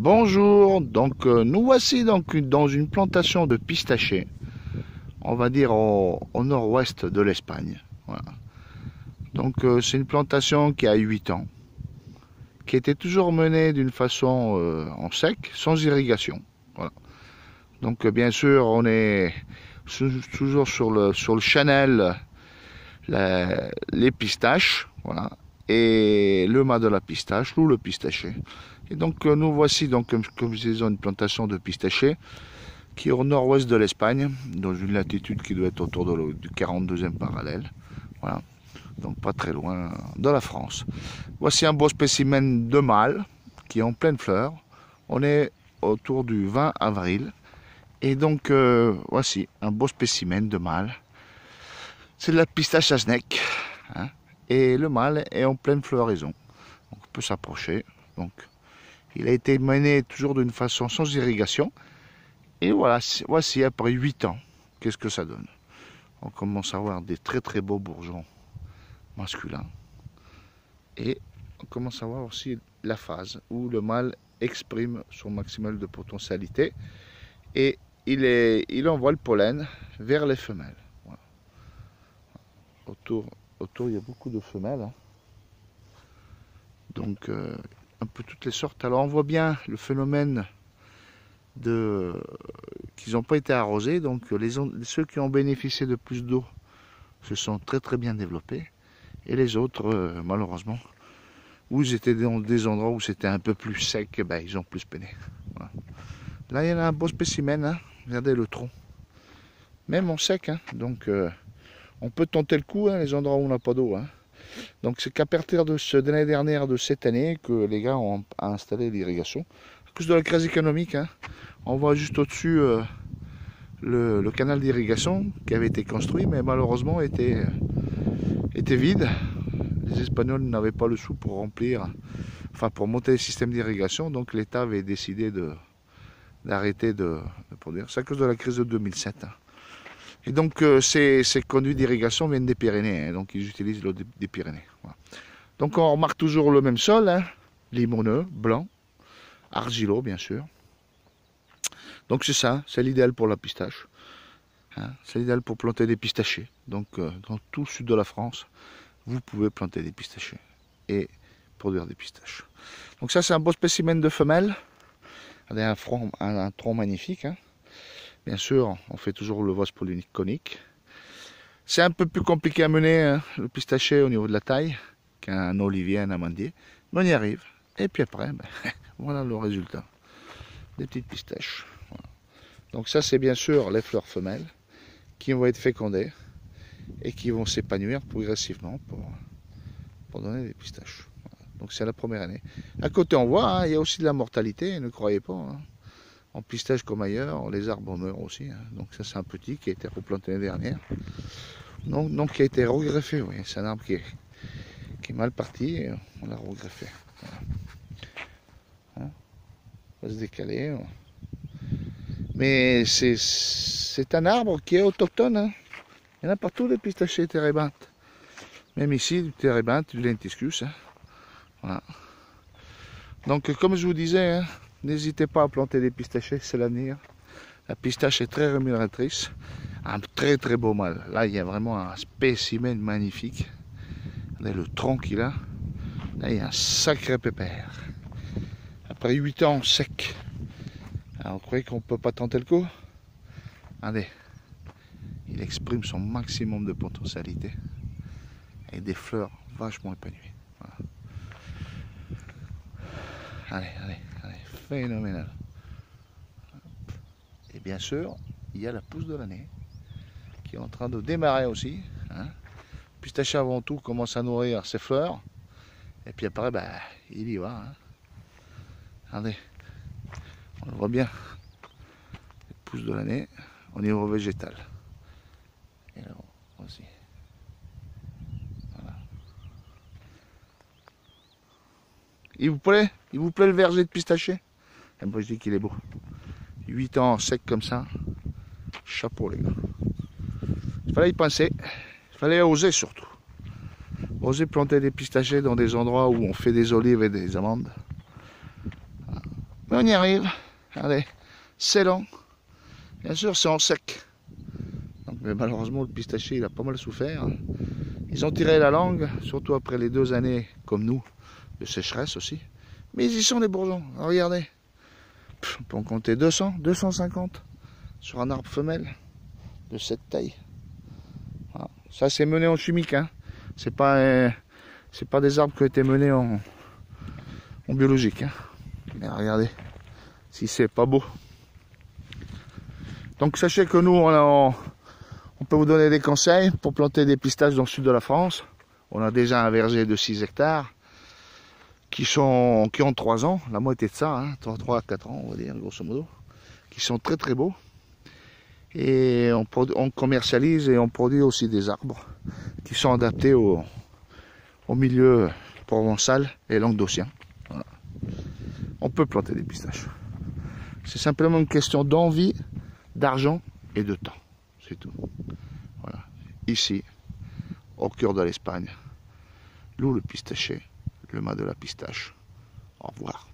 Bonjour, nous voici dans une plantation de pistachers, on va dire au nord-ouest de l'Espagne. Voilà. C'est une plantation qui a 8 ans, qui était toujours menée d'une façon en sec, sans irrigation. Voilà. Bien sûr, on est toujours sur le channel, les pistaches, voilà, et le mât de la pistache ou le pistacher. Et nous voici comme je disais, une plantation de pistachers qui est au nord-ouest de l'Espagne, dans une latitude qui doit être autour du 42e parallèle. Voilà. Donc pas très loin de la France. Voici un beau spécimen de mâle qui est en pleine fleur. On est autour du 20 avril. Et voici un beau spécimen de mâle. C'est de la pistache à snack. Hein, et le mâle est en pleine floraison. Donc, on peut s'approcher. Il a été mené toujours d'une façon sans irrigation. Et voilà, voici après 8 ans, qu'est-ce que ça donne. On commence à avoir des très très beaux bourgeons masculins. Et on commence à voir aussi la phase où le mâle exprime son maximal de potentialité. Et il envoie le pollen vers les femelles. Voilà. Autour, il y a beaucoup de femelles. Hein. Un peu toutes les sortes. Alors on voit bien le phénomène qu'ils n'ont pas été arrosés. Ceux qui ont bénéficié de plus d'eau se sont très très bien développés. Et les autres, malheureusement, où ils étaient dans des endroits où c'était un peu plus sec, ils ont plus peiné. Voilà. Là, il y en a un beau spécimen. Hein. Regardez le tronc. Même en sec. Hein. On peut tenter le coup, hein, les endroits où on n'a pas d'eau. Hein. C'est qu'à partir de l'année dernière, de cette année, que les gars ont installé l'irrigation. À cause de la crise économique, hein, on voit juste au-dessus le canal d'irrigation qui avait été construit, mais malheureusement était vide. Les Espagnols n'avaient pas le sou pour pour monter le système d'irrigation, donc l'État avait décidé d'arrêter de produire. C'est à cause de la crise de 2007. Hein. Et ces conduits d'irrigation viennent des Pyrénées, hein, donc ils utilisent l'eau des Pyrénées. Voilà. Donc on remarque toujours le même sol, hein, limoneux, blanc, argileux bien sûr. Donc c'est ça, c'est l'idéal pour la pistache. Hein, c'est l'idéal pour planter des pistachers. Dans tout le sud de la France, vous pouvez planter des pistachers et produire des pistaches. Donc ça c'est un beau spécimen de femelle. Regardez un tronc magnifique. Hein. Bien sûr, on fait toujours le vase pollinique conique. C'est un peu plus compliqué à mener, hein, le pistacher au niveau de la taille, qu'un olivier, un amandier. Mais on y arrive. Et puis après, voilà le résultat. Des petites pistaches. Voilà. Donc ça, c'est bien sûr les fleurs femelles qui vont être fécondées et qui vont s'épanouir progressivement pour donner des pistaches. Voilà. Donc c'est la première année. À côté, on voit, hein, il y a aussi de la mortalité, ne croyez pas. Hein. En pistache comme ailleurs, les arbres meurent aussi. Hein. Donc ça, c'est un petit qui a été replanté l'année dernière. Donc qui a été regreffé. Oui. C'est un arbre qui est mal parti et on l'a regreffé. Voilà. Hein, on va se décaler. Mais c'est un arbre qui est autochtone. Hein. Il y en a partout des pistachers térébinthes. Même ici, du térébinthe, du lentiscus. Hein. Voilà. Donc comme je vous disais, hein, n'hésitez pas à planter des pistachers, c'est l'avenir. La pistache est très rémunératrice. Un très très beau mâle. Là, il y a vraiment un spécimen magnifique. Regardez le tronc qu'il a. Là, il y a un sacré pépère. Après 8 ans sec. Alors, vous croyez qu'on ne peut pas tenter le coup? Regardez. Il exprime son maximum de potentialité. Et des fleurs vachement épanouies. Voilà. Allez, phénoménal. Et bien sûr, il y a la pousse de l'année qui est en train de démarrer aussi. Hein. Le pistache avant tout commence à nourrir ses fleurs. Et puis après, il y va. Hein. Regardez, on le voit bien. La pousse de l'année au niveau végétal. Et là aussi. Voilà. Il vous plaît le verger de pistacher? Et moi je dis qu'il est beau. 8 ans sec comme ça. Chapeau les gars. Il fallait y penser. Il fallait oser surtout. Oser planter des pistachers dans des endroits où on fait des olives et des amandes. Mais on y arrive. Allez, c'est lent. Bien sûr, c'est en sec. Donc, mais malheureusement, le pistachier, il a pas mal souffert. Ils ont tiré la langue, surtout après les 2 années, comme nous, de sécheresse aussi. Mais ils y sont les bourgeons. Alors, regardez. On peut en compter 200, 250 sur un arbre femelle de cette taille. Voilà. Ça, c'est mené en chimique. Hein. C'est pas des arbres qui ont été menés en biologique. Hein. Mais regardez, si c'est pas beau. Donc sachez que nous, on peut vous donner des conseils pour planter des pistaches dans le sud de la France. On a déjà un verger de 6 hectares qui ont 3 ans, la moitié de ça, hein, 3 à 4 ans on va dire grosso modo, qui sont très très beaux. Et on commercialise et on produit aussi des arbres qui sont adaptés au milieu provençal et languedocien. Voilà. On peut planter des pistaches. C'est simplement une question d'envie, d'argent et de temps. C'est tout. Voilà. Ici, au cœur de l'Espagne, l'où le pistachier, le mât de la pistache. Au revoir.